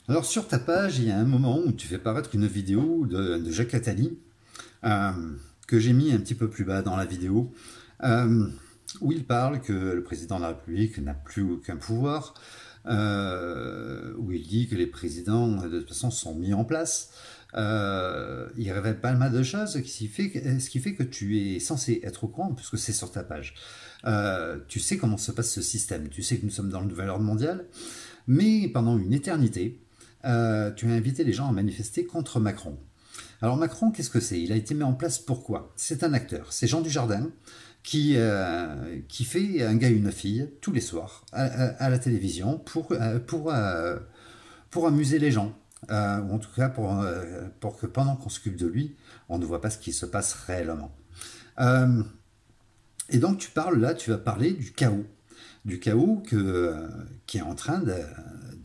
Alors sur ta page, il y a un moment où tu fais paraître une vidéo de Jacques Attali, euh, que j'ai mis un petit peu plus bas dans la vidéo, euh, où il parle que le président de la République n'a plus aucun pouvoir, où il dit que les présidents de toute façon sont mis en place. Il révèle pas mal de choses, ce qui fait que tu es censé être au courant, puisque c'est sur ta page. Tu sais comment se passe ce système, tu sais que nous sommes dans le nouvel ordre mondial, mais pendant une éternité, tu as invité les gens à manifester contre Macron. Alors Macron, qu'est-ce que c'est? Il a été mis en place pourquoi? C'est un acteur, c'est Jean Dujardin qui fait un gars et une fille tous les soirs à la télévision pour amuser les gens. Ou en tout cas pour que pendant qu'on s'occupe de lui, on ne voit pas ce qui se passe réellement. Euh, et donc tu vas parler du chaos qui est en train de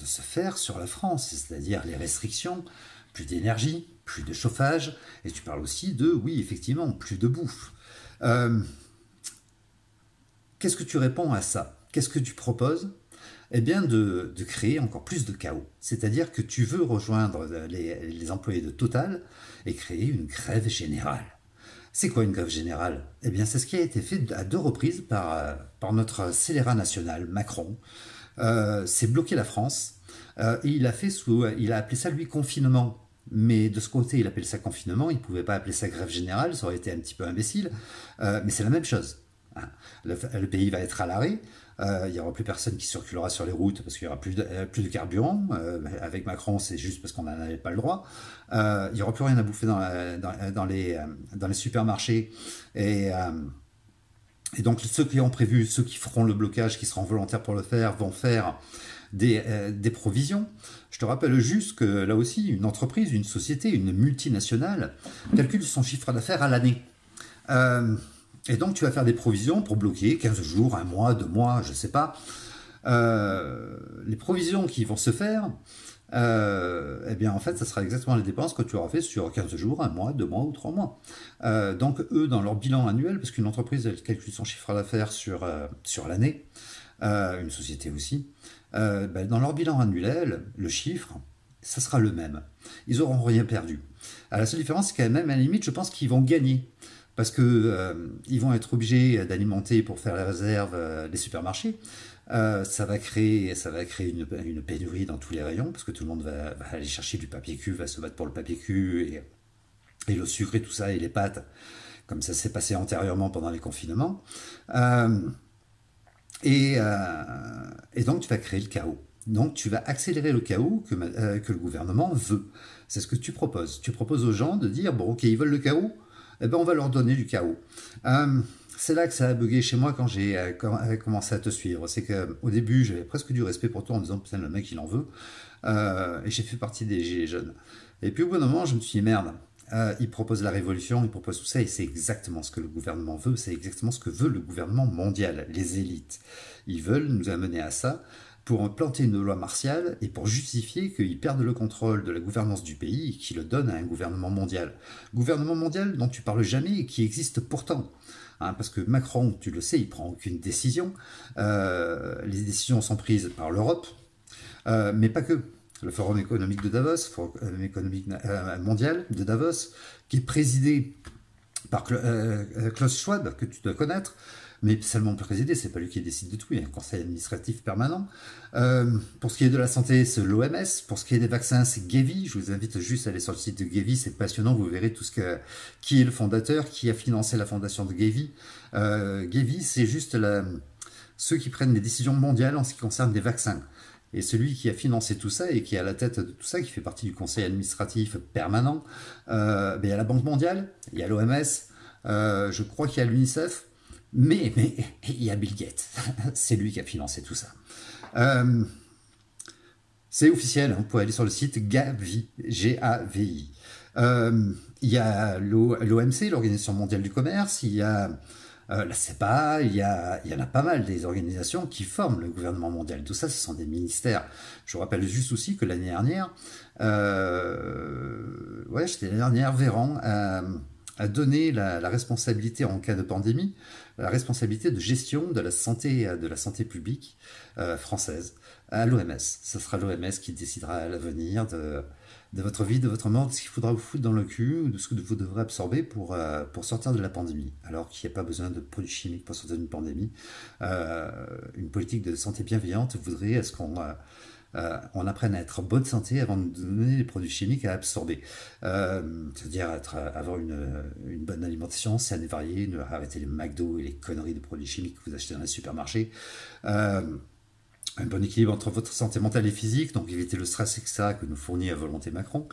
se faire sur la France, c'est-à-dire les restrictions, plus d'énergie, plus de chauffage, et tu parles aussi de, oui, effectivement, plus de bouffe. Euh, Qu'est-ce que tu réponds à ça? Qu'est-ce que tu proposes? Eh bien, de créer encore plus de chaos. C'est-à-dire que tu veux rejoindre les employés de Total et créer une grève générale. C'est quoi une grève générale? Eh bien, c'est ce qui a été fait à deux reprises par notre scélérat national, Macron. C'est bloquer la France. Et il a appelé ça, lui, confinement. Mais de ce côté, il appelle ça confinement. Il ne pouvait pas appeler ça grève générale. Ça aurait été un petit peu imbécile. Mais c'est la même chose. Hein. Le pays va être à l'arrêt. Il n'y aura plus personne qui circulera sur les routes parce qu'il n'y aura plus de carburant. Avec Macron, c'est juste parce qu'on n'en avait pas le droit. Il n'y aura plus rien à bouffer dans les supermarchés. Et donc ceux qui ont prévu, ceux qui feront le blocage, qui seront volontaires pour le faire, vont faire des provisions. Je te rappelle juste que là aussi, une entreprise, une société, une multinationale calcule son chiffre d'affaires à l'année. Euh, et donc tu vas faire des provisions pour bloquer 15 jours, un mois, 2 mois, je ne sais pas. Les provisions qui vont se faire, eh bien en fait, ça sera exactement les dépenses que tu auras fait sur 15 jours, un mois, 2 mois ou 3 mois. Donc eux, dans leur bilan annuel, parce qu'une entreprise, elle calcule son chiffre d'affaires sur l'année, une société aussi, ben, dans leur bilan annuel, le chiffre, ça sera le même. Ils n'auront rien perdu. La seule différence, c'est qu'à même à la limite, je pense qu'ils vont gagner. Parce que ils vont être obligés d'alimenter pour faire les réserves les supermarchés. Ça va créer une pénurie dans tous les rayons, parce que tout le monde va aller chercher du papier cul, va se battre pour le papier cul, et le sucre et tout ça, et les pâtes, comme ça s'est passé antérieurement pendant les confinements. Euh, et donc tu vas créer le chaos. Donc tu vas accélérer le chaos que le gouvernement veut. C'est ce que tu proposes. Tu proposes aux gens de dire, bon ok, ils veulent le chaos, eh ben on va leur donner du chaos. Euh, c'est là que ça a bugué chez moi quand j'ai commencé à te suivre. C'est qu'au début, j'avais presque du respect pour toi en disant, putain, le mec, il en veut. Et j'ai fait partie des gilets jaunes. Et puis au bout d'un moment, je me suis dit, merde, il propose la révolution, il propose tout ça, et c'est exactement ce que le gouvernement veut, c'est exactement ce que veut le gouvernement mondial, les élites. Ils veulent nous amener à ça pour planter une loi martiale et pour justifier qu'ils perdent le contrôle de la gouvernance du pays et qu'ils le donnent à un gouvernement mondial. Gouvernement mondial dont tu parles jamais et qui existe pourtant. Hein, parce que Macron, tu le sais, il prend aucune décision. Les décisions sont prises par l'Europe, mais pas que. Le Forum économique de Davos, Forum économique mondial de Davos, qui est présidé par Klaus Schwab, que tu dois connaître, mais seulement présidé, c'est pas lui qui décide de tout, il y a un conseil administratif permanent. Pour ce qui est de la santé, c'est l'OMS. Pour ce qui est des vaccins, c'est Gavi. Je vous invite juste à aller sur le site de Gavi, c'est passionnant, vous verrez qui est le fondateur, qui a financé la fondation de Gavi. Gavi, c'est juste ceux qui prennent les décisions mondiales en ce qui concerne les vaccins. Et celui qui a financé tout ça et qui est à la tête de tout ça, qui fait partie du conseil administratif permanent, ben, il y a la Banque mondiale, il y a l'OMS, je crois qu'il y a l'UNICEF, mais il y a Bill Gates. C'est lui qui a financé tout ça. Euh, c'est officiel, hein, vous pouvez aller sur le site Gavi, G-A-V-I. Il y a l'OMC, l'Organisation mondiale du commerce, il y a la CEPA, il y en a pas mal des organisations qui forment le gouvernement mondial. Tout ça, ce sont des ministères. Je vous rappelle juste aussi que l'année dernière, ouais, c'était l'année dernière, Véran a donné la responsabilité en cas de pandémie, la responsabilité de gestion de la santé publique française à l'OMS. Ce sera l'OMS qui décidera à l'avenir de votre vie, de votre mort, de ce qu'il faudra vous foutre dans le cul, ou de ce que vous devrez absorber pour sortir de la pandémie. Alors qu'il n'y a pas besoin de produits chimiques pour sortir d'une pandémie. Une politique de santé bienveillante voudrait à ce qu'on apprenne à être en bonne santé avant de donner les produits chimiques à absorber. C'est-à-dire avoir une bonne alimentation saine et variée, arrêter les McDo et les conneries de produits chimiques que vous achetez dans les supermarchés. Un bon équilibre entre votre santé mentale et physique, donc éviter le stress, etc., que nous fournit à volonté Macron.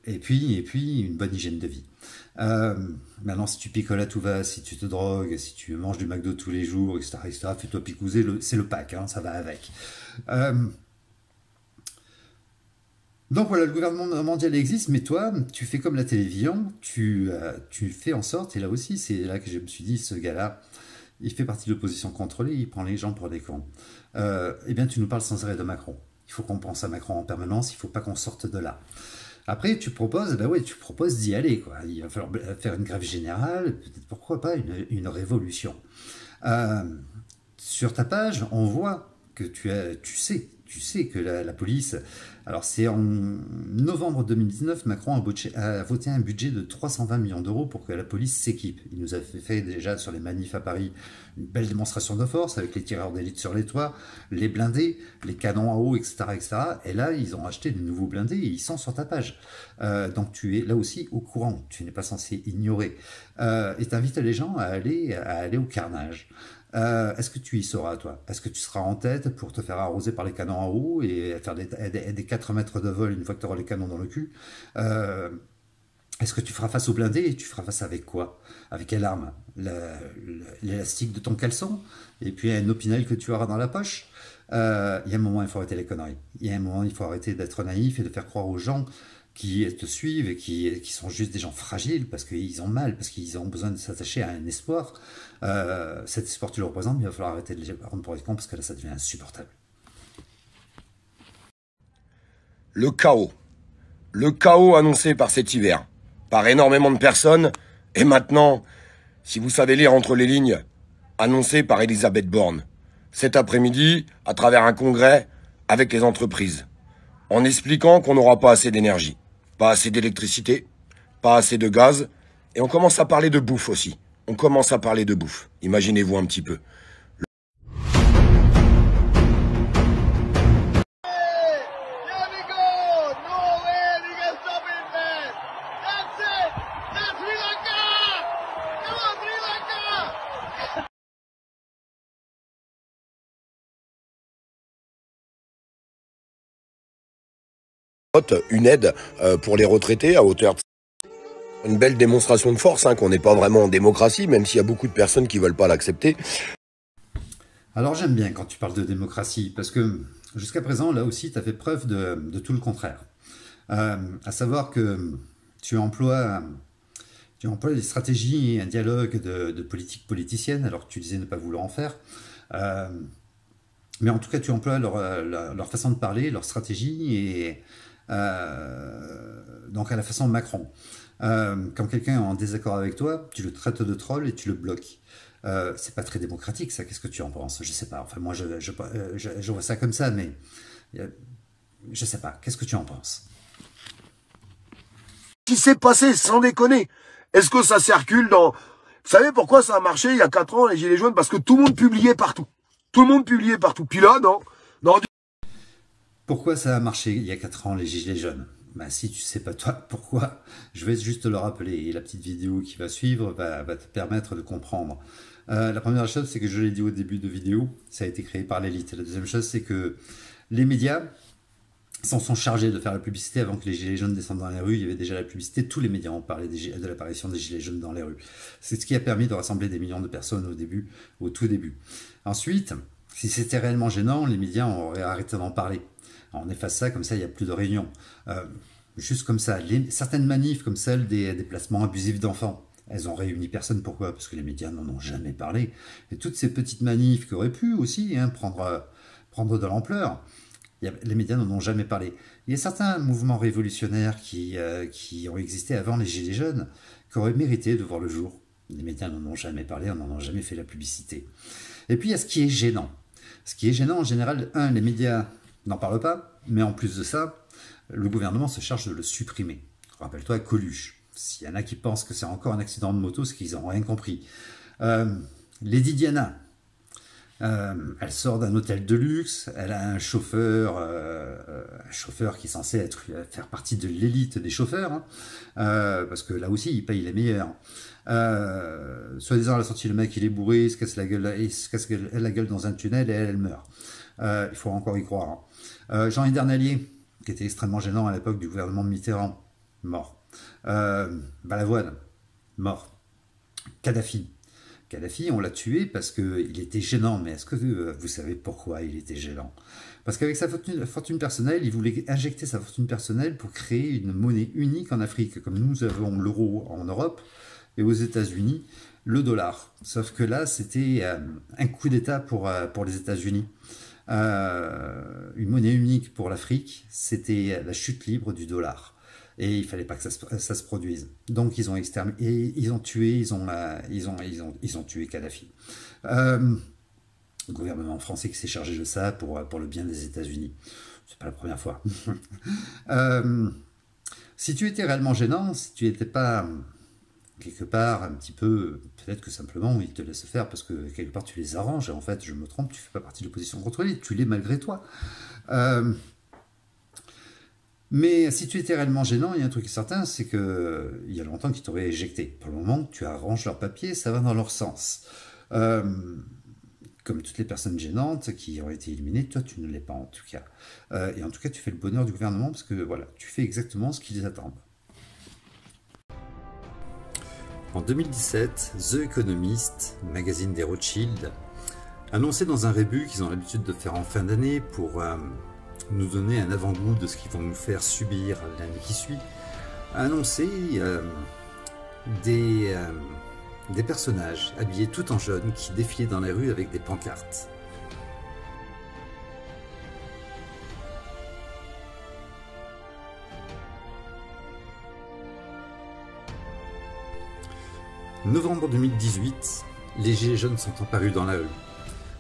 Et puis, une bonne hygiène de vie. Maintenant, si tu picoles à tout va, si tu te drogues, si tu manges du McDo tous les jours, etc., fais-toi picouser, c'est le pack, hein, ça va avec. Donc voilà, le gouvernement mondial existe, mais toi, tu fais comme la télévision, tu fais en sorte, et là aussi, c'est là que je me suis dit, ce gars-là, il fait partie de l'opposition contrôlée, il prend les gens pour des cons. Eh bien, tu nous parles sans arrêt de Macron. Il faut qu'on pense à Macron en permanence, il ne faut pas qu'on sorte de là. Après, tu proposes, tu proposes d'y aller, quoi. Il va falloir faire une grève générale, peut-être pourquoi pas une révolution. Sur ta page, on voit que tu sais que la police... Alors c'est en novembre 2019, Macron a voté un budget de 320 millions d'euros pour que la police s'équipe. Il nous a fait déjà sur les manifs à Paris une belle démonstration de force avec les tireurs d'élite sur les toits, les blindés, les canons à eau, etc., etc. Et là, ils ont acheté de nouveaux blindés et ils sont sur ta page. Donc tu es là aussi au courant, tu n'es pas censé ignorer. Et t'invites les gens à aller au carnage. Est-ce que tu y seras, toi? Est-ce que tu seras en tête pour te faire arroser par les canons à eau et faire des 4 mètres de vol une fois que tu auras les canons dans le cul? Est-ce que tu feras face au blindé et tu feras face avec quoi? Avec quelle arme? L'élastique de ton caleçon? Et puis un opinel que tu auras dans la poche? Il y a un moment, il faut arrêter les conneries. Il y a un moment, il faut arrêter d'être naïf et de faire croire aux gens qui te suivent et qui sont juste des gens fragiles parce qu'ils ont mal, parce qu'ils ont besoin de s'attacher à un espoir. Cet espoir, tu le représentes, mais il va falloir arrêter de les prendre pour les cons parce que là, ça devient insupportable. Le chaos. Le chaos annoncé par cet hiver, par énormément de personnes, et maintenant, si vous savez lire entre les lignes, annoncé par Elisabeth Borne, cet après-midi, à travers un congrès avec les entreprises, en expliquant qu'on n'aura pas assez d'énergie, pas assez d'électricité, pas assez de gaz, et on commence à parler de bouffe aussi. On commence à parler de bouffe. Imaginez-vous un petit peu. Une aide pour les retraités à hauteur de... Une belle démonstration de force, hein, qu'on n'est pas vraiment en démocratie, même s'il y a beaucoup de personnes qui ne veulent pas l'accepter. Alors j'aime bien quand tu parles de démocratie, parce que jusqu'à présent, là aussi, tu as fait preuve de tout le contraire. À savoir que tu emploies des stratégies et un dialogue de politique politicienne, alors que tu disais ne pas vouloir en faire. Mais en tout cas, tu emploies leur façon de parler, leur stratégie, et donc à la façon Macron. Quand quelqu'un est en désaccord avec toi, tu le traites de troll et tu le bloques. C'est pas très démocratique, ça. Qu'est-ce que tu en penses? Je sais pas. Enfin, moi, je vois ça comme ça, mais je sais pas. Qu'est-ce que tu en penses? Ce qui s'est passé, sans déconner. Est-ce que ça circule dans... Vous savez pourquoi ça a marché il y a 4 ans, les Gilets jaunes? Parce que tout le monde publiait partout. Tout le monde publiait partout. Puis là, non. Pourquoi ça a marché il y a 4 ans, les Gilets jaunes? Ben, si tu sais pas toi pourquoi, je vais juste te le rappeler. Et la petite vidéo qui va suivre va te permettre de comprendre. La première chose, c'est que je l'ai dit au début de vidéo, ça a été créé par l'élite. La deuxième chose, c'est que les médias s'en sont chargés de faire la publicité avant que les Gilets jaunes descendent dans les rues. Il y avait déjà la publicité, tous les médias ont parlé de l'apparition des Gilets jaunes dans les rues. C'est ce qui a permis de rassembler des millions de personnes au tout début. Ensuite, si c'était réellement gênant, les médias auraient arrêté d'en parler. On efface ça, comme ça il n'y a plus de réunions. Juste comme ça, certaines manifs comme celle des déplacements abusifs d'enfants, elles ont réuni personne. Pourquoi? Parce que les médias n'en ont jamais parlé. Et toutes ces petites manifs qui auraient pu aussi prendre de l'ampleur, les médias n'en ont jamais parlé. Il y a certains mouvements révolutionnaires qui ont existé avant les Gilets jaunes, qui auraient mérité de voir le jour. Les médias n'en ont jamais parlé, on n'en a jamais fait la publicité. Et puis il y a ce qui est gênant. Ce qui est gênant en général, les médias n'en parlent pas, mais en plus de ça, le gouvernement se charge de le supprimer. Rappelle-toi Coluche. S'il y en a qui pensent que c'est encore un accident de moto, c'est qu'ils n'ont rien compris. Lady Diana, elle sort d'un hôtel de luxe, elle a un chauffeur qui est censé faire partie de l'élite des chauffeurs, hein, parce que là aussi, il paye les meilleurs. Soi-disant, elle a sorti le mec, il est bourré, il se casse la gueule dans un tunnel et elle meurt. Il faut encore y croire. Hein. Jean Hidernalier, qui était extrêmement gênant à l'époque du gouvernement de Mitterrand, mort. Balavoine, mort. Kadhafi, on l'a tué parce qu'il était gênant, mais est-ce que vous savez pourquoi il était gênant? Parce qu'avec sa fortune personnelle, il voulait injecter sa fortune personnelle pour créer une monnaie unique en Afrique, comme nous avons l'euro en Europe, et aux États-Unis, le dollar. Sauf que là, c'était un coup d'État pour les États-Unis. Une monnaie unique pour l'Afrique, c'était la chute libre du dollar. Et il fallait pas que ça se produise. Donc ils ont tué Kadhafi. Le gouvernement français qui s'est chargé de ça pour le bien des États-Unis. C'est pas la première fois. Si tu étais réellement gênant, si tu n'étais pas quelque part un petit peu, peut-être que simplement ils te laissent faire parce que quelque part tu les arranges. Et en fait, je me trompe, tu fais pas partie de l'opposition contrôlée, tu l'es malgré toi. Mais si tu étais réellement gênant, il y a un truc certain, c'est que il y a longtemps qu'ils t'auraient éjecté. Pour le moment, tu arranges leurs papiers, ça va dans leur sens. Comme toutes les personnes gênantes qui ont été éliminées, toi tu ne l'es pas en tout cas. Et en tout cas, tu fais le bonheur du gouvernement parce que voilà, tu fais exactement ce qu'ils attendent. En 2017, The Economist, magazine des Rothschild, annonçait dans un rébut qu'ils ont l'habitude de faire en fin d'année pour nous donner un avant-goût de ce qu'ils vont nous faire subir l'année qui suit, a annoncé des personnages habillés tout en jaune qui défilaient dans les rues avec des pancartes. Novembre 2018, les gilets jaunes sont apparus dans la rue.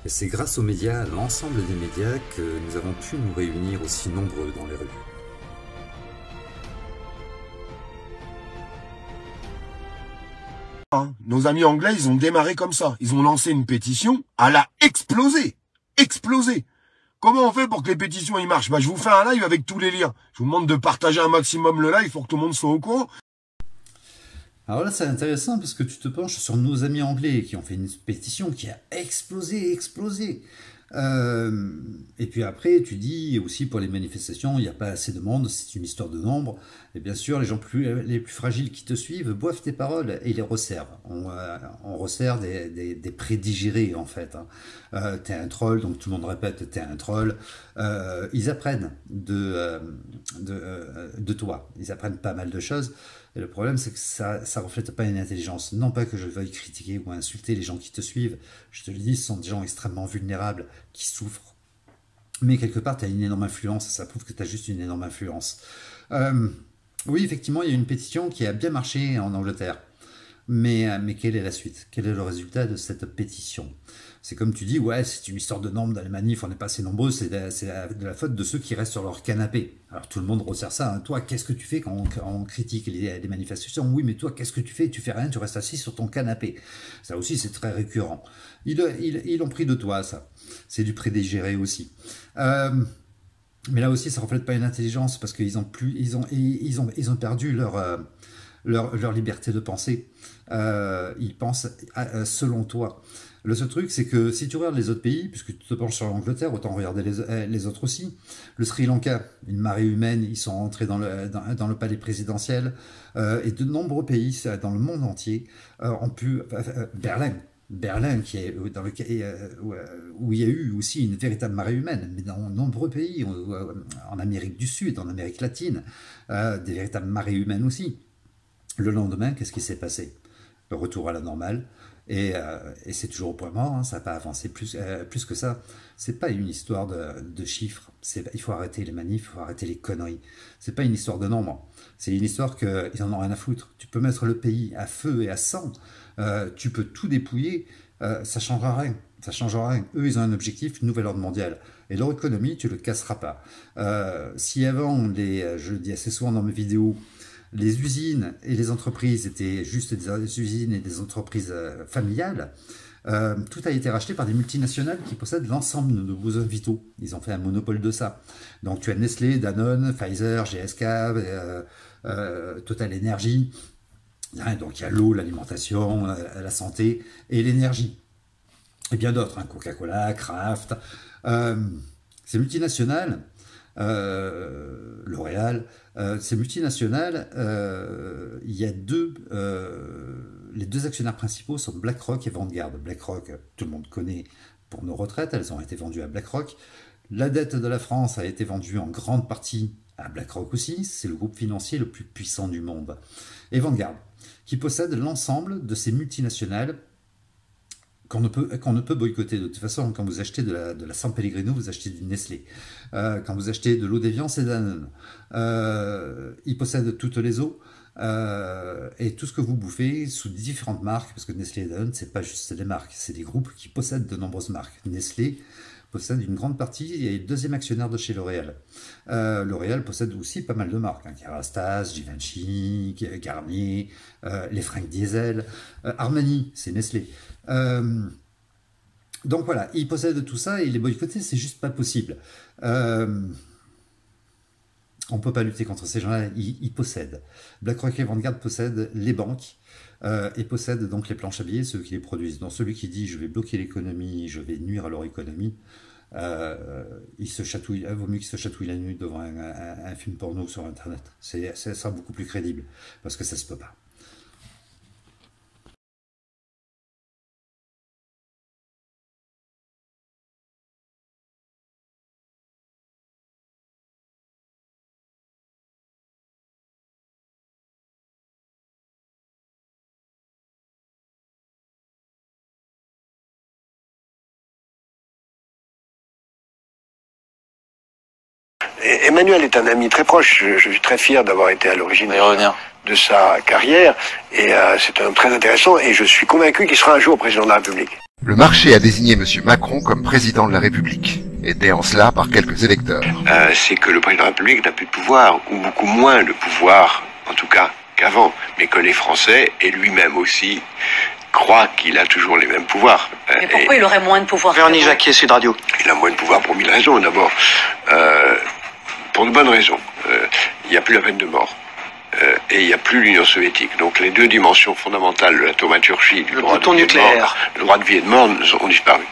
Et c'est grâce aux médias, à l'ensemble des médias, que nous avons pu nous réunir aussi nombreux dans les rues. Nos amis anglais, ils ont démarré comme ça. Ils ont lancé une pétition, elle a explosé. Explosé. Comment on fait pour que les pétitions y marchent? Je vous fais un live avec tous les liens. Je vous demande de partager un maximum le live pour que tout le monde soit au courant. Alors là, c'est intéressant parce que tu te penches sur nos amis anglais qui ont fait une pétition qui a explosé. Et puis après, tu dis aussi pour les manifestations, il n'y a pas assez de monde, c'est une histoire de nombre. Et bien sûr, les gens les plus fragiles qui te suivent boivent tes paroles et les resserrent. On resserre des prédigérés en fait. Hein. T'es un troll, donc tout le monde répète, t'es un troll. Ils apprennent de toi. Ils apprennent pas mal de choses. Et le problème, c'est que ça reflète pas une intelligence. Non pas que je veuille critiquer ou insulter les gens qui te suivent. Je te le dis, ce sont des gens extrêmement vulnérables, qui souffrent. Mais quelque part, tu as une énorme influence. Ça prouve que tu as juste une énorme influence. Oui, effectivement, il y a une pétition qui a bien marché en Angleterre. Mais quelle est la suite? Quel est le résultat de cette pétition? C'est comme tu dis, ouais, c'est une histoire de normes dans les manifs, on n'est pas assez nombreux, c'est de la faute de ceux qui restent sur leur canapé. Alors tout le monde resserre ça, hein. Toi, qu'est-ce que tu fais quand on critique les manifestations? Oui, mais toi, qu'est-ce que tu fais? Tu fais rien, tu restes assis sur ton canapé. Ça aussi, c'est très récurrent. Ils ont pris de toi, ça. C'est du prédigéré aussi. Mais là aussi, ça reflète pas une intelligence, parce qu'ils ont perdu leur liberté de penser. Ils pensent selon toi. Le seul truc, c'est que si tu regardes les autres pays, puisque tu te penches sur l'Angleterre, autant regarder les autres aussi. Le Sri Lanka, une marée humaine, ils sont rentrés dans le palais présidentiel. Et de nombreux pays dans le monde entier ont pu... Berlin, où il y a eu aussi une véritable marée humaine, mais dans de nombreux pays, en Amérique du Sud, en Amérique latine, des véritables marées humaines aussi. Le lendemain, qu'est-ce qui s'est passé? Le retour à la normale. Et c'est toujours au point mort, hein, ça n'a pas avancé plus que ça. C'est pas une histoire de chiffres. Il faut arrêter les manifs, il faut arrêter les conneries. C'est pas une histoire de nombre. C'est une histoire qu'ils en ont rien à foutre. Tu peux mettre le pays à feu et à sang, tu peux tout dépouiller, ça changera rien. Ça changera rien. Eux, ils ont un objectif, nouvel ordre mondial. Et leur économie, tu le casseras pas. Si avant, je le dis assez souvent dans mes vidéos, les usines et les entreprises étaient juste des usines et des entreprises familiales, tout a été racheté par des multinationales qui possèdent l'ensemble de nos besoins vitaux. Ils ont fait un monopole de ça. Donc tu as Nestlé, Danone, Pfizer, GSK, Total Energy. Donc il y a l'eau, l'alimentation, la santé et l'énergie. Et bien d'autres, Coca-Cola, Kraft. Ces multinationales, L'Oréal, ces multinationales, il y a les deux actionnaires principaux sont BlackRock et Vanguard. BlackRock, tout le monde connaît pour nos retraites, elles ont été vendues à BlackRock. La dette de la France a été vendue en grande partie à BlackRock aussi, c'est le groupe financier le plus puissant du monde. Et Vanguard, qui possède l'ensemble de ces multinationales qu'on ne peut boycotter. De toute façon, quand vous achetez de la San Pellegrino, vous achetez du Nestlé. Quand vous achetez de l'eau d'Évian, c'est Danone. Ils possèdent toutes les eaux. Et tout ce que vous bouffez sous différentes marques, parce que Nestlé et Danone, c'est pas juste des marques, c'est des groupes qui possèdent de nombreuses marques. Nestlé possède une grande partie, et est le deuxième actionnaire de chez L'Oréal. L'Oréal possède aussi pas mal de marques, Kérastase, Givenchy, Garnier, les fringues Diesel, Armani, c'est Nestlé. Donc voilà, ils possèdent tout ça et les boycotter, c'est juste pas possible. On peut pas lutter contre ces gens-là, ils possèdent. BlackRock et Vanguard possèdent les banques et possèdent donc les planches à billets, ceux qui les produisent. Donc celui qui dit je vais bloquer l'économie, je vais nuire à leur économie, il se chatouille, vaut mieux qu'il se chatouille la nuit devant un film porno sur Internet. Ça sera beaucoup plus crédible parce que ça se peut pas. Emmanuel est un ami très proche. Je suis très fier d'avoir été à l'origine de sa carrière. Et c'est un homme très intéressant. Et je suis convaincu qu'il sera un jour président de la République. Le marché a désigné M. Macron comme président de la République, aidé en cela par quelques électeurs. C'est que le président de la République n'a plus de pouvoir, ou beaucoup moins de pouvoir, en tout cas qu'avant. Mais que les Français, et lui-même aussi, croient qu'il a toujours les mêmes pouvoirs. Mais pourquoi il aurait moins de pouvoir? Véronique Jacquier, Sud Radio. Il a moins de pouvoir pour mille raisons. D'abord, pour de bonnes raisons. Il n'y a plus la peine de mort. Et il n'y a plus l'Union soviétique. Donc les deux dimensions fondamentales de la thaumaturgie, du droit de vie nucléaire, le droit de vie et de mort ont disparu.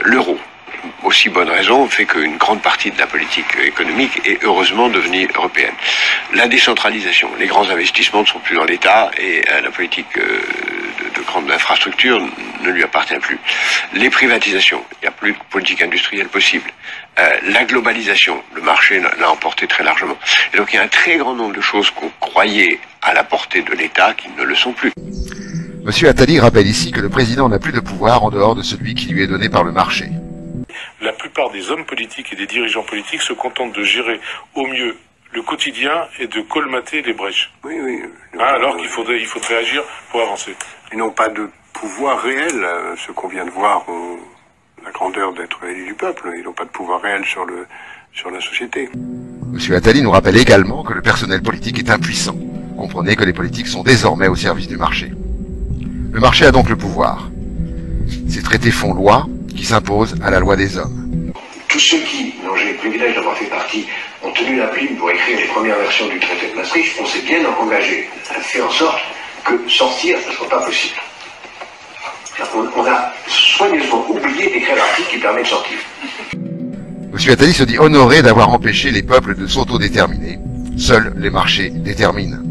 L'euro, aussi bonne raison, fait qu'une grande partie de la politique économique est heureusement devenue européenne. La décentralisation, les grands investissements ne sont plus dans l'État et la politique de grandes infrastructures ne lui appartient plus. Les privatisations, il n'y a plus de politique industrielle possible. La globalisation, le marché l'a emporté très largement. Et donc il y a un très grand nombre de choses qu'on croyait à la portée de l'État qui ne le sont plus. Monsieur Attali rappelle ici que le président n'a plus de pouvoir en dehors de celui qui lui est donné par le marché. La plupart des hommes politiques et des dirigeants politiques se contentent de gérer au mieux le quotidien et de colmater les brèches. Oui. Alors qu'il faudrait agir pour avancer. Ils n'ont pas de pouvoir réel. Ce qu'on vient de voir ont la grandeur d'être élus du peuple. Ils n'ont pas de pouvoir réel sur la société. Monsieur Attali nous rappelle également que le personnel politique est impuissant. Comprenez que les politiques sont désormais au service du marché. Le marché a donc le pouvoir. Ces traités font loi qui s'impose à la loi des hommes. Tous ceux qui, dont j'ai le privilège d'avoir fait partie, ont tenu la plume pour écrire les premières versions du traité de Maastricht, on s'est bien engagé à faire en sorte que sortir ne soit pas possible. On a soigneusement oublié d'écrire l'article qui permet de sortir. Monsieur Attali se dit honoré d'avoir empêché les peuples de s'autodéterminer. Seuls les marchés déterminent.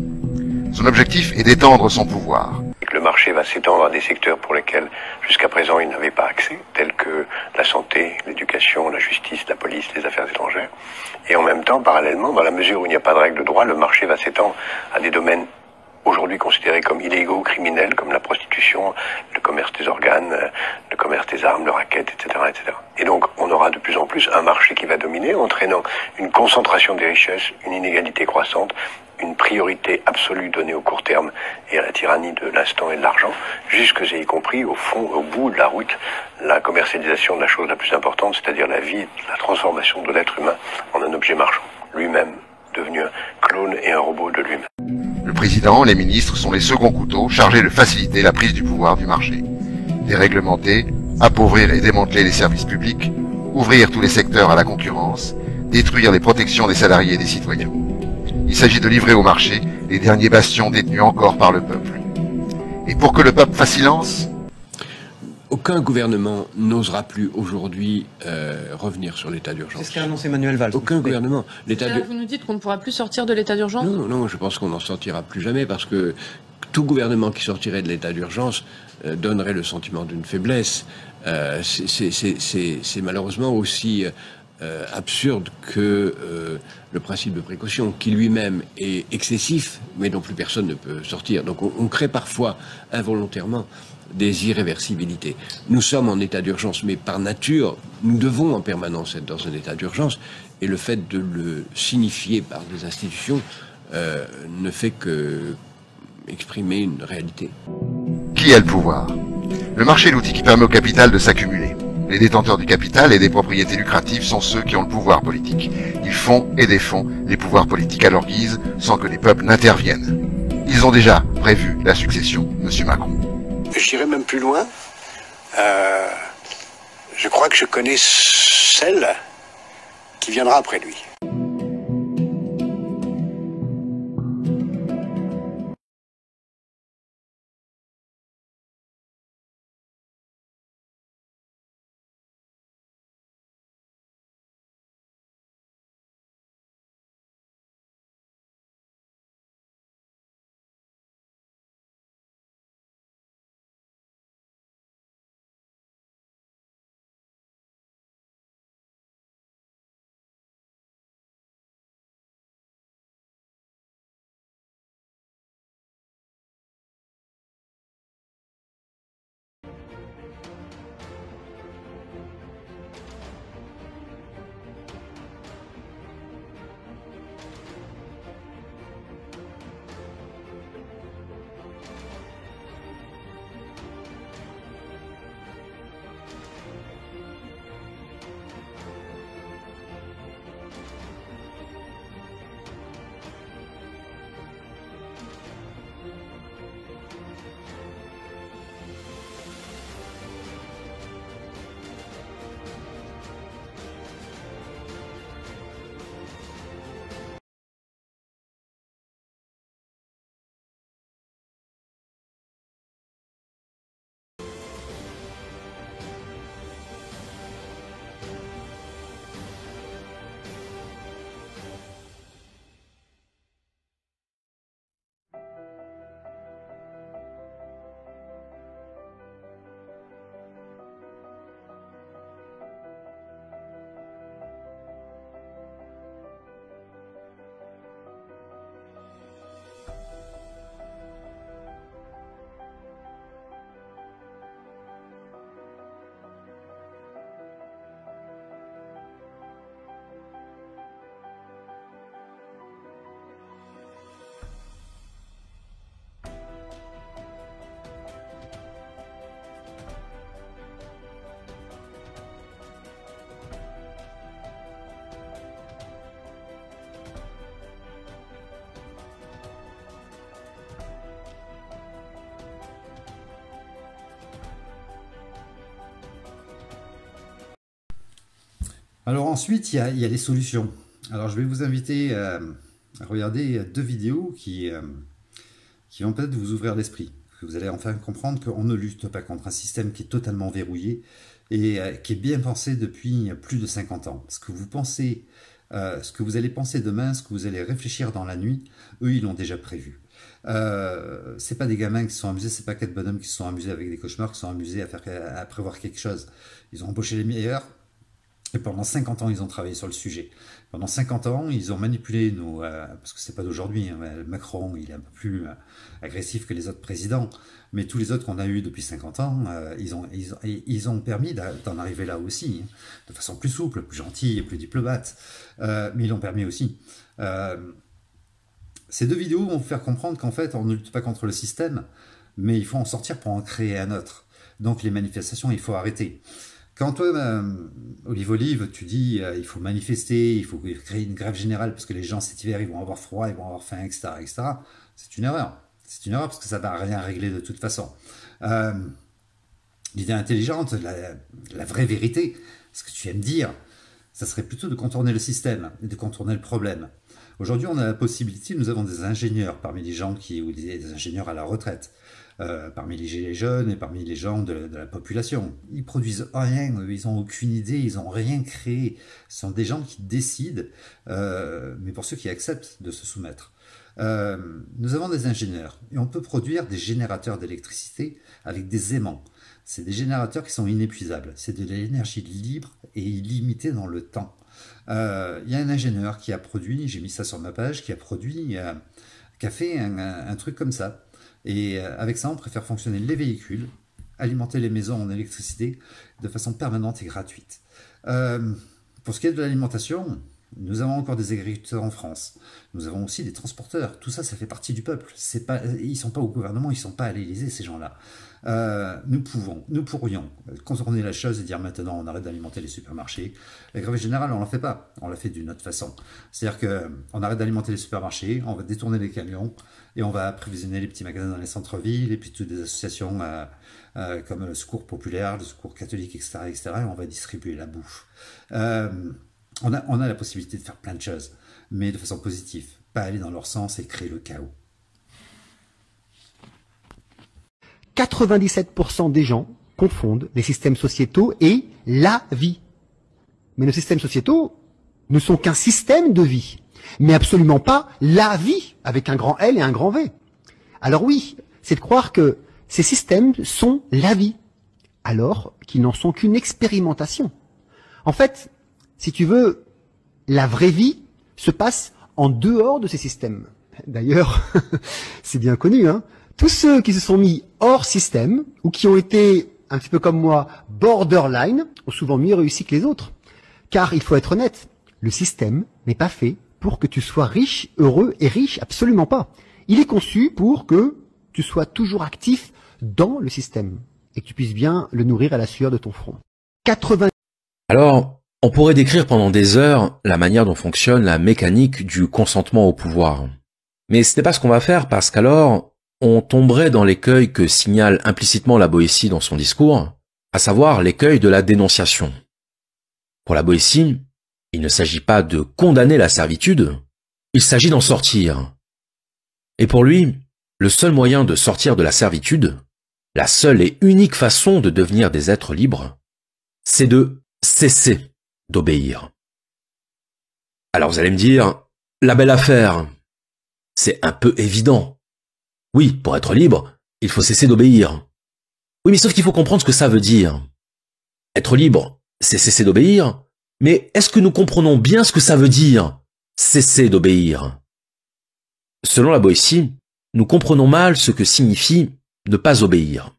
Son objectif est d'étendre son pouvoir. Le marché va s'étendre à des secteurs pour lesquels jusqu'à présent il n'avait pas accès, tels que la santé, l'éducation, la justice, la police, les affaires étrangères. Et en même temps, parallèlement, dans la mesure où il n'y a pas de règle de droit, le marché va s'étendre à des domaines aujourd'hui considérés comme illégaux, criminels, comme la prostitution, le commerce des organes, le commerce des armes, le racket, etc., etc. Et donc, on aura de plus en plus un marché qui va dominer, entraînant une concentration des richesses, une inégalité croissante, une priorité absolue donnée au court terme et à la tyrannie de l'instant et de l'argent, jusque et y compris au fond, au bout de la route, la commercialisation de la chose la plus importante, c'est-à-dire la vie, la transformation de l'être humain en un objet marchand, lui-même devenu un clone et un robot de lui-même. Le président, les ministres sont les seconds couteaux chargés de faciliter la prise du pouvoir du marché. Déréglementer, appauvrir et démanteler les services publics, ouvrir tous les secteurs à la concurrence, détruire les protections des salariés et des citoyens. Il s'agit de livrer au marché les derniers bastions détenus encore par le peuple. Et pour que le peuple fasse silence, aucun gouvernement n'osera plus aujourd'hui revenir sur l'état d'urgence. C'est ce qu'a annoncé Manuel Valls. Aucun gouvernement. Vous nous dites qu'on ne pourra plus sortir de l'état d'urgence? Non, je pense qu'on n'en sortira plus jamais parce que tout gouvernement qui sortirait de l'état d'urgence donnerait le sentiment d'une faiblesse. C'est malheureusement aussi absurde que le principe de précaution, qui lui-même est excessif, mais dont plus personne ne peut sortir. Donc on crée parfois involontairement des irréversibilités. Nous sommes en état d'urgence, mais par nature, nous devons en permanence être dans un état d'urgence, et le fait de le signifier par des institutions ne fait que exprimer une réalité. qui a le pouvoir? Le marché est l'outil qui permet au capital de s'accumuler. Les détenteurs du capital et des propriétés lucratives sont ceux qui ont le pouvoir politique. Ils font et défont les pouvoirs politiques à leur guise sans que les peuples n'interviennent. Ils ont déjà prévu la succession, Monsieur Macron. J'irai même plus loin. Je crois que je connais celle qui viendra après lui. Alors ensuite, il y a les solutions. Alors je vais vous inviter à regarder 2 vidéos qui vont peut-être vous ouvrir l'esprit. Vous allez enfin comprendre qu'on ne lutte pas contre un système qui est totalement verrouillé et qui est bien pensé depuis plus de 50 ans. Ce que vous pensez, ce que vous allez penser demain, ce que vous allez réfléchir dans la nuit, eux ils l'ont déjà prévu. C'est pas des gamins qui se sont amusés, c'est pas 4 bonhommes qui se sont amusés avec des cauchemars, qui se sont amusés à prévoir quelque chose. Ils ont embauché les meilleurs. Et pendant 50 ans, ils ont travaillé sur le sujet. Pendant 50 ans, ils ont manipulé nos... parce que c'est pas d'aujourd'hui, hein, Macron, il est un peu plus agressif que les autres présidents, mais tous les autres qu'on a eu depuis 50 ans, ils ont permis d'en arriver là aussi, hein, de façon plus souple, plus gentille et plus diplomate. Mais ils l'ont permis aussi. Ces 2 vidéos vont vous faire comprendre qu'en fait, on ne lutte pas contre le système, mais il faut en sortir pour en créer un autre. Donc les manifestations, il faut arrêter. Quand toi, Olive, tu dis il faut manifester, il faut créer une grève générale parce que les gens cet hiver, ils vont avoir froid, ils vont avoir faim, etc., etc., c'est une erreur. C'est une erreur parce que ça ne va rien régler de toute façon. L'idée intelligente, la vraie vérité, ce que tu aimes dire, ça serait plutôt de contourner le système et de contourner le problème. Aujourd'hui, on a la possibilité, nous avons des ingénieurs parmi les gens ou des ingénieurs à la retraite, parmi les gilets jaunes et parmi les gens de la population. Ils produisent rien, ils n'ont aucune idée, ils n'ont rien créé. Ce sont des gens qui décident, mais pour ceux qui acceptent de se soumettre. Nous avons des ingénieurs et on peut produire des générateurs d'électricité avec des aimants. C'est des générateurs qui sont inépuisables. C'est de l'énergie libre et illimitée dans le temps. Il y a un ingénieur qui a produit, j'ai mis ça sur ma page, qui a fait un truc comme ça. Et avec ça, on préfère fonctionner les véhicules, alimenter les maisons en électricité de façon permanente et gratuite. Pour ce qui est de l'alimentation, nous avons encore des agriculteurs en France. Nous avons aussi des transporteurs. Tout ça, ça fait partie du peuple. Ils ne sont pas au gouvernement, ils ne sont pas à l'Élysée, ces gens-là. Nous pourrions contourner la chose et dire maintenant on arrête d'alimenter les supermarchés. La grève générale, on ne la fait pas. On la fait d'une autre façon. C'est-à-dire qu'on arrête d'alimenter les supermarchés, on va détourner les camions et on va approvisionner les petits magasins dans les centres-villes et puis toutes des associations comme le Secours populaire, le Secours catholique, etc., etc. Et on va distribuer la bouffe. On a la possibilité de faire plein de choses, mais de façon positive, pas aller dans leur sens et créer le chaos. 97% des gens confondent les systèmes sociétaux et la vie. Mais nos systèmes sociétaux ne sont qu'un système de vie, mais absolument pas la vie, avec un grand L et un grand V. Alors oui, c'est de croire que ces systèmes sont la vie, alors qu'ils n'en sont qu'une expérimentation. En fait, si tu veux, la vraie vie se passe en dehors de ces systèmes. D'ailleurs, c'est bien connu, hein. Tous ceux qui se sont mis hors système, ou qui ont été, un petit peu comme moi, borderline, ont souvent mieux réussi que les autres. Car, il faut être honnête, le système n'est pas fait pour que tu sois riche, heureux et riche, absolument pas. Il est conçu pour que tu sois toujours actif dans le système, et que tu puisses bien le nourrir à la sueur de ton front. 80... Alors, on pourrait décrire pendant des heures la manière dont fonctionne la mécanique du consentement au pouvoir. Mais ce n'est pas ce qu'on va faire parce qu'alors, on tomberait dans l'écueil que signale implicitement la Boétie dans son discours, à savoir l'écueil de la dénonciation. Pour la Boétie, il ne s'agit pas de condamner la servitude, il s'agit d'en sortir. Et pour lui, le seul moyen de sortir de la servitude, la seule et unique façon de devenir des êtres libres, c'est de cesser d'obéir. Alors vous allez me dire, la belle affaire, c'est un peu évident. Oui, pour être libre, il faut cesser d'obéir. Oui, mais sauf qu'il faut comprendre ce que ça veut dire. Être libre, c'est cesser d'obéir, mais est-ce que nous comprenons bien ce que ça veut dire, cesser d'obéir? Selon la Boétie, nous comprenons mal ce que signifie ne pas obéir.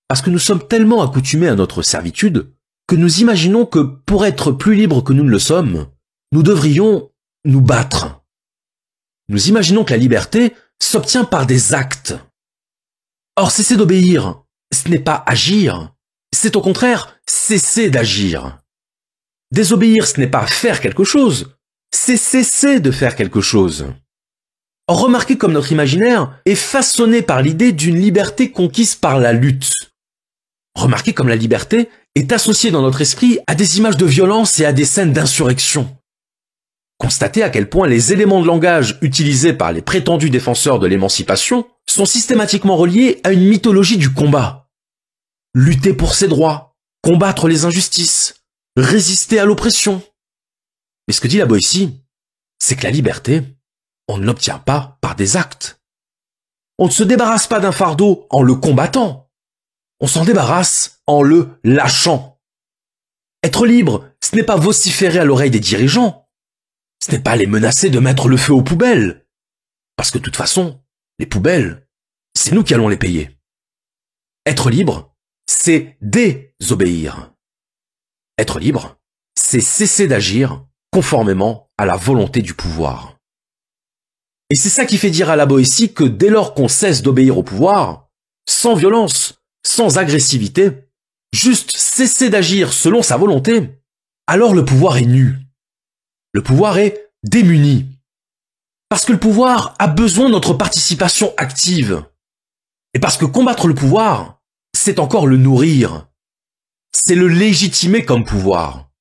Parce que nous sommes tellement accoutumés à notre servitude que nous imaginons que pour être plus libres que nous ne le sommes, nous devrions nous battre. Nous imaginons que la liberté s'obtient par des actes. Or, cesser d'obéir, ce n'est pas agir, c'est au contraire cesser d'agir. Désobéir, ce n'est pas faire quelque chose, c'est cesser de faire quelque chose. Or, remarquez comme notre imaginaire est façonné par l'idée d'une liberté conquise par la lutte. Remarquez comme la liberté est associée dans notre esprit à des images de violence et à des scènes d'insurrection. Constatez à quel point les éléments de langage utilisés par les prétendus défenseurs de l'émancipation sont systématiquement reliés à une mythologie du combat. Lutter pour ses droits, combattre les injustices, résister à l'oppression. Mais ce que dit la Boétie, c'est que la liberté, on ne l'obtient pas par des actes. On ne se débarrasse pas d'un fardeau en le combattant. On s'en débarrasse en le lâchant. Être libre, ce n'est pas vociférer à l'oreille des dirigeants. Ce n'est pas les menacer de mettre le feu aux poubelles. Parce que de toute façon, les poubelles, c'est nous qui allons les payer. Être libre, c'est désobéir. Être libre, c'est cesser d'agir conformément à la volonté du pouvoir. Et c'est ça qui fait dire à la Boétie que dès lors qu'on cesse d'obéir au pouvoir, sans violence, sans agressivité, juste cesser d'agir selon sa volonté, alors le pouvoir est nu. Le pouvoir est démuni. Parce que le pouvoir a besoin de notre participation active. Et parce que combattre le pouvoir, c'est encore le nourrir. C'est le légitimer comme pouvoir.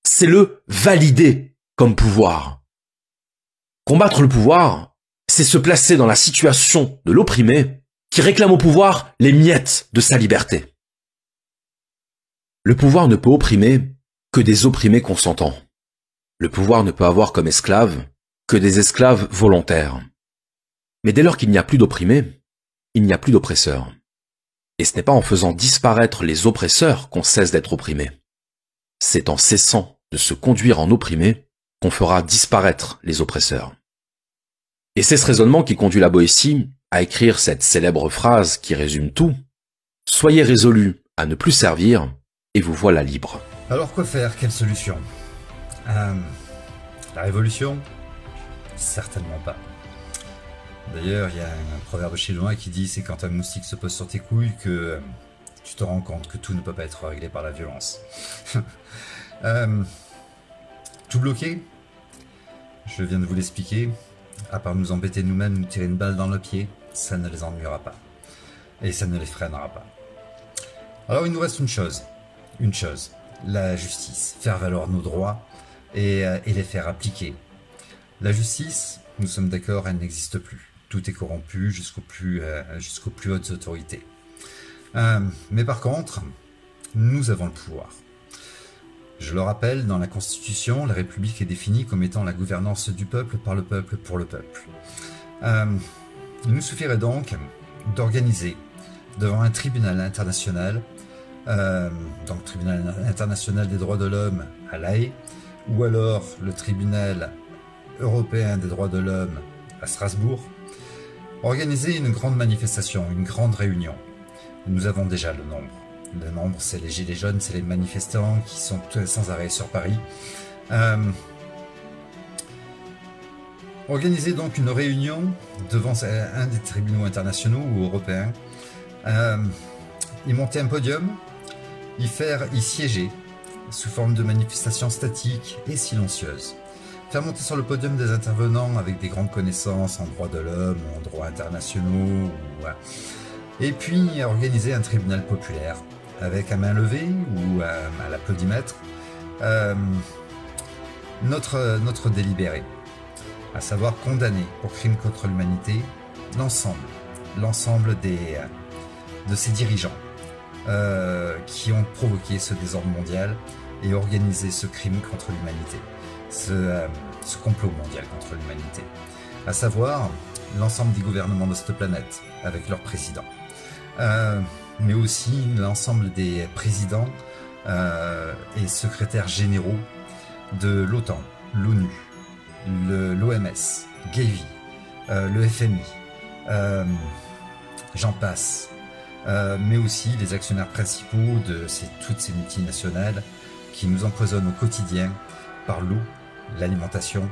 C'est le valider comme pouvoir. Combattre le pouvoir, c'est se placer dans la situation de l'opprimé qui réclame au pouvoir les miettes de sa liberté. Le pouvoir ne peut opprimer que des opprimés consentants. Le pouvoir ne peut avoir comme esclaves que des esclaves volontaires. Mais dès lors qu'il n'y a plus d'opprimés, il n'y a plus d'oppresseurs. Et ce n'est pas en faisant disparaître les oppresseurs qu'on cesse d'être opprimé. C'est en cessant de se conduire en opprimé qu'on fera disparaître les oppresseurs. Et c'est ce raisonnement qui conduit la Boétie à écrire cette célèbre phrase qui résume tout. Soyez résolus à ne plus servir et vous voilà libre. Alors quoi faire? Quelle solution? La révolution? Certainement pas. D'ailleurs, il y a un proverbe chinois qui dit c'est quand un moustique se pose sur tes couilles que tu te rends compte que tout ne peut pas être réglé par la violence. Tout bloquer? Je viens de vous l'expliquer. À part nous embêter nous-mêmes, nous tirer une balle dans le pied, ça ne les ennuiera pas. Et ça ne les freinera pas. Alors il nous reste une chose, la justice. Faire valoir nos droits et les faire appliquer. La justice, nous sommes d'accord, elle n'existe plus. Tout est corrompu jusqu'aux plus hautes autorités. Mais par contre, nous avons le pouvoir. Je le rappelle, dans la Constitution, la République est définie comme étant la gouvernance du peuple, par le peuple, pour le peuple. Il nous suffirait donc d'organiser devant un tribunal international, donc tribunal international des droits de l'homme à La Haye, ou alors le tribunal européen des droits de l'homme à Strasbourg, organiser une grande manifestation, une grande réunion. Nous avons déjà le nombre. Le nombre, c'est les gilets jaunes, c'est les manifestants qui sont sans arrêt sur Paris. Organiser donc une réunion devant un des tribunaux internationaux ou européens, y monter un podium, y siéger sous forme de manifestation statique et silencieuse. Faire monter sur le podium des intervenants avec des grandes connaissances en droit de l'homme, en droits internationaux, et puis organiser un tribunal populaire avec à main levée ou à l'applaudimètre notre délibéré, à savoir condamner pour crime contre l'humanité l'ensemble de ces dirigeants qui ont provoqué ce désordre mondial et organisé ce crime contre l'humanité, ce complot mondial contre l'humanité, à savoir l'ensemble des gouvernements de cette planète avec leurs présidents, mais aussi l'ensemble des présidents et secrétaires généraux de l'OTAN, l'ONU, l'OMS, Gavi, le FMI, j'en passe, mais aussi les actionnaires principaux de toutes ces multinationales qui nous empoisonnent au quotidien par l'eau, l'alimentation,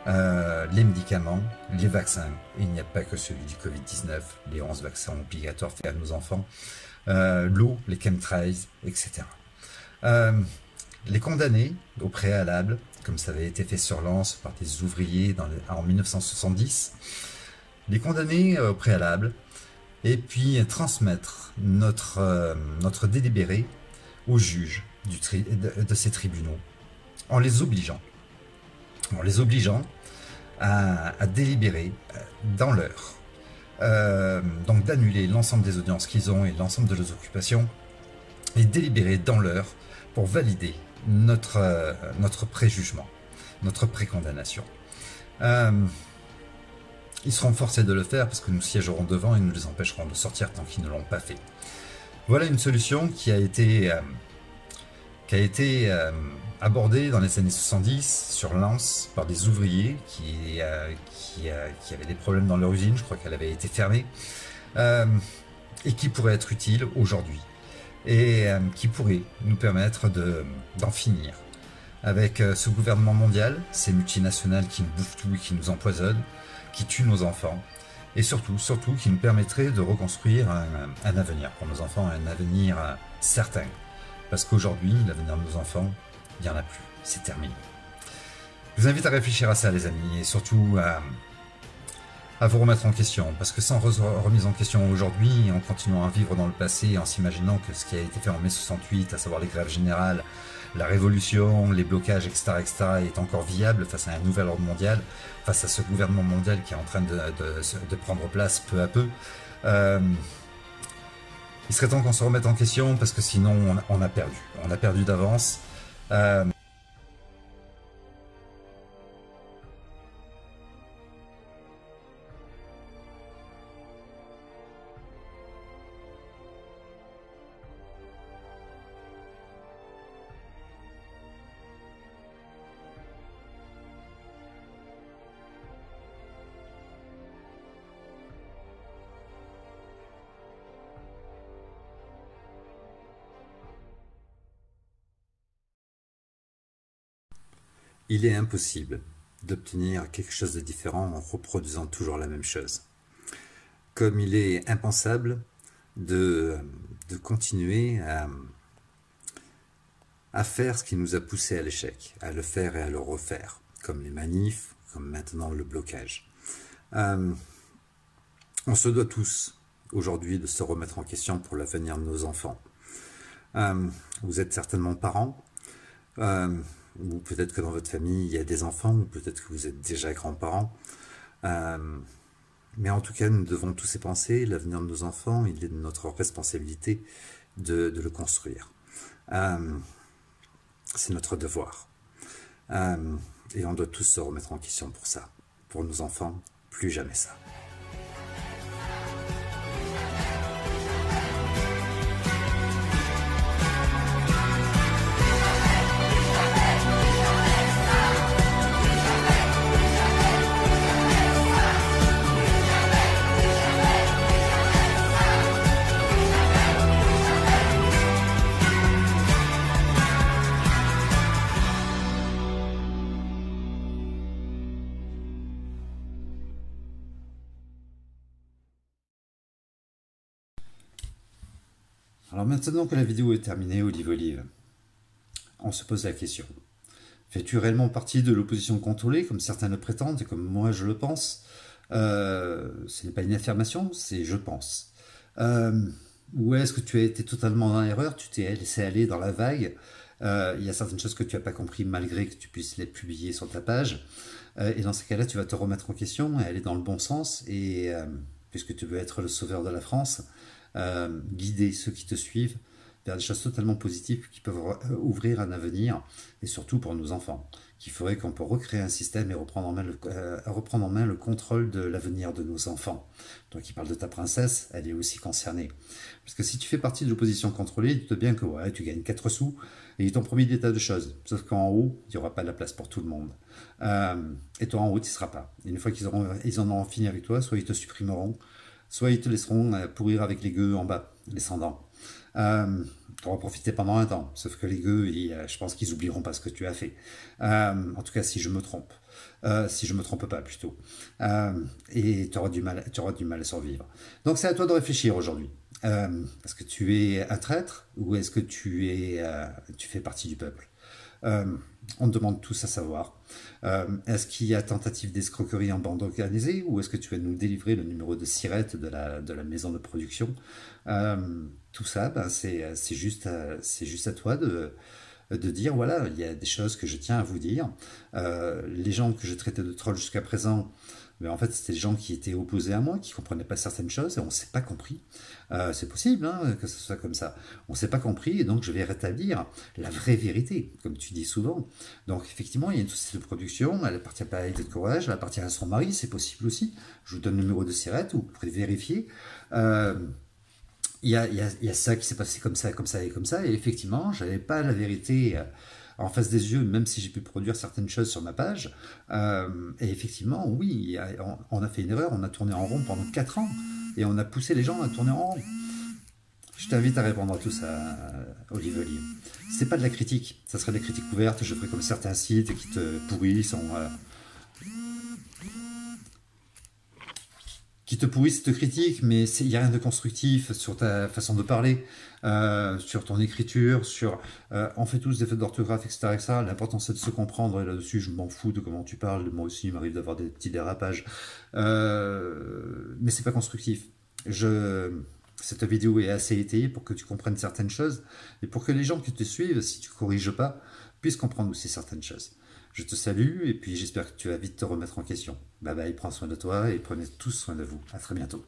les médicaments, les vaccins. Et il n'y a pas que celui du Covid-19, les 11 vaccins obligatoires faits à nos enfants, l'eau, les chemtrails, etc. Les condamnés au préalable, comme ça avait été fait sur Lens par des ouvriers en 1970, les condamner au préalable et puis transmettre notre délibéré aux juges de ces tribunaux en les obligeant à délibérer dans l'heure, donc d'annuler l'ensemble des audiences qu'ils ont et l'ensemble de leurs occupations et délibérer dans l'heure pour valider notre préjugement, notre précondamnation. Ils seront forcés de le faire parce que nous siégerons devant et nous les empêcherons de sortir tant qu'ils ne l'ont pas fait. Voilà une solution qui a été abordée dans les années 70 sur Lens par des ouvriers qui avaient des problèmes dans leur usine, je crois qu'elle avait été fermée, et qui pourrait être utile aujourd'hui et qui pourrait nous permettre d'en finir avec ce gouvernement mondial, ces multinationales qui nous bouffent tout et qui nous empoisonnent, qui tue nos enfants, et surtout qui nous permettrait de reconstruire un avenir pour nos enfants, un avenir certain. Parce qu'aujourd'hui, l'avenir de nos enfants, il n'y en a plus, c'est terminé. Je vous invite à réfléchir à ça, les amis, et surtout à vous remettre en question, parce que sans remise en question aujourd'hui, en continuant à vivre dans le passé, en s'imaginant que ce qui a été fait en mai 68, à savoir les grèves générales, la révolution, les blocages, etc., est encore viable face à un nouvel ordre mondial, face à ce gouvernement mondial qui est en train de prendre place peu à peu. Il serait temps qu'on se remette en question, parce que sinon on a perdu. On a perdu d'avance. Il est impossible d'obtenir quelque chose de différent en reproduisant toujours la même chose. Comme il est impensable de continuer à faire ce qui nous a poussé à l'échec, à le faire et à le refaire, comme les manifs, comme maintenant le blocage. On se doit tous aujourd'hui de se remettre en question pour l'avenir de nos enfants. Vous êtes certainement parents, ou peut-être que dans votre famille il y a des enfants, ou peut-être que vous êtes déjà grands-parents. Mais en tout cas, nous devons tous y penser. L'avenir de nos enfants, il est de notre responsabilité de le construire. C'est notre devoir. Et on doit tous se remettre en question pour ça. Pour nos enfants, plus jamais ça. Alors maintenant que la vidéo est terminée, Olive, on se pose la question. Fais-tu réellement partie de l'opposition contrôlée, comme certains le prétendent, et comme moi je le pense? Ce n'est pas une affirmation, c'est je pense. Ou est-ce que tu as été totalement dans l'erreur, tu t'es laissé aller dans la vague? Il y a certaines choses que tu n'as pas compris malgré que tu puisses les publier sur ta page. Et dans ces cas-là, tu vas te remettre en question et aller dans le bon sens, et puisque tu veux être le sauveur de la France, guider ceux qui te suivent vers des choses totalement positives qui peuvent ouvrir un avenir, et surtout pour nos enfants, qui ferait qu'on peut recréer un système et reprendre en main le contrôle de l'avenir de nos enfants. Toi qui parles de ta princesse, elle est aussi concernée. Parce que si tu fais partie de l'opposition contrôlée, dis-toi bien que ouais, tu gagnes 4 sous, et ils t'ont promis des tas de choses. Sauf qu'en haut, il n'y aura pas de la place pour tout le monde. Et toi en haut, tu n'y seras pas. Et une fois qu'ils en auront fini avec toi, soit ils te supprimeront, soit ils te laisseront pourrir avec les gueux en bas, les sans-dents. Tu auras profité pendant un temps, sauf que les gueux, je pense qu'ils oublieront pas ce que tu as fait. En tout cas, si je me trompe. Si je me trompe pas, plutôt. Et tu auras du mal à survivre. Donc c'est à toi de réfléchir aujourd'hui. Est-ce que tu es un traître, ou est-ce que tu fais partie du peuple? On demande tous à savoir. Est-ce qu'il y a tentative d'escroquerie en bande organisée, ou est-ce que tu vas nous délivrer le numéro de SIRET de la maison de production? Tout ça, ben, c'est juste à toi de dire, voilà, il y a des choses que je tiens à vous dire. Les gens que je traitais de trolls jusqu'à présent, mais en fait, c'était des gens qui étaient opposés à moi, qui ne comprenaient pas certaines choses, et on ne s'est pas compris. C'est possible hein, que ce soit comme ça. On ne s'est pas compris, et donc je vais rétablir la vraie vérité, comme tu dis souvent. Donc effectivement, il y a une société de production, elle appartient pas à Idée de Courage, elle appartient à son mari, c'est possible aussi. Je vous donne le numéro de SIRET, vous pourrez vérifier. Il y a ça qui s'est passé comme ça, comme ça et comme ça, et effectivement, je n'avais pas la vérité en face des yeux, même si j'ai pu produire certaines choses sur ma page. Et effectivement, oui, on a fait une erreur, on a tourné en rond pendant 4 ans, et on a poussé les gens à tourner en rond. Je t'invite à répondre à tout ça, Olive. C'est pas de la critique, ça serait des critiques ouvertes, je ferais comme certains sites qui te pourrissent qui te pourrissent, qui te critiquent, mais il n'y a rien de constructif sur ta façon de parler, sur ton écriture, sur on fait tous des fautes d'orthographe, etc., etc. L'important c'est de se comprendre, et là-dessus je m'en fous de comment tu parles, moi aussi il m'arrive d'avoir des petits dérapages, mais c'est pas constructif. Cette vidéo est assez étayée pour que tu comprennes certaines choses, et pour que les gens qui te suivent, si tu corriges pas, puissent comprendre aussi certaines choses. Je te salue, et puis j'espère que tu vas vite te remettre en question. Bye bye, prends soin de toi, et prenez tous soin de vous. À très bientôt.